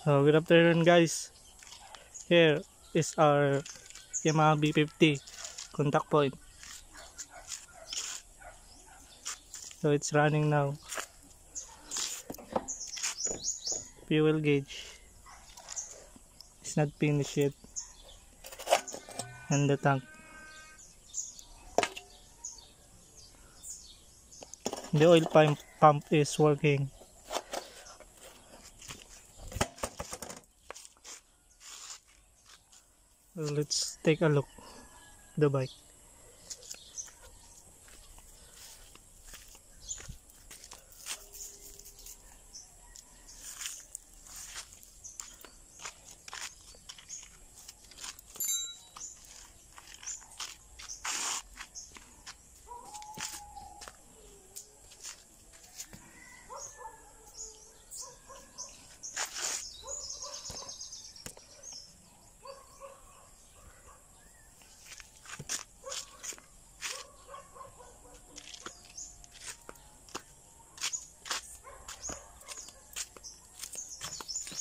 Good afternoon, guys. Here is our Yamaha V50 contact point. So it's running now. Fuel gauge is not finished yet, and the tank. The oil pump is working. Let's take a look at the bike.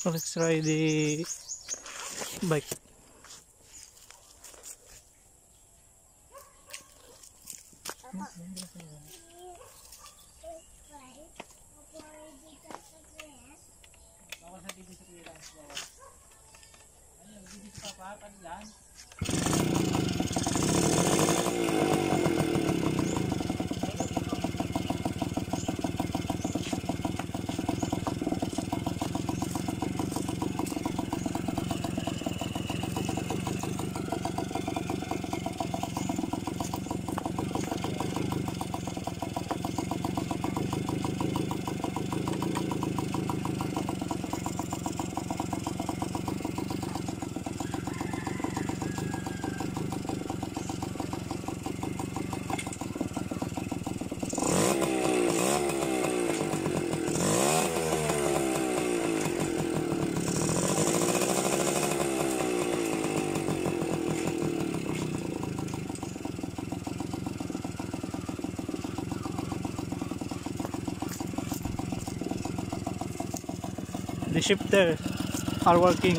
So let's try the bike. The shifter are working.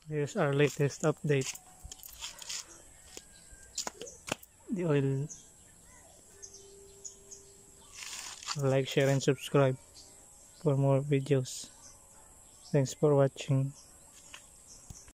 Here's our latest update. The oil. Like, share, and subscribe for more videos. Thanks for watching.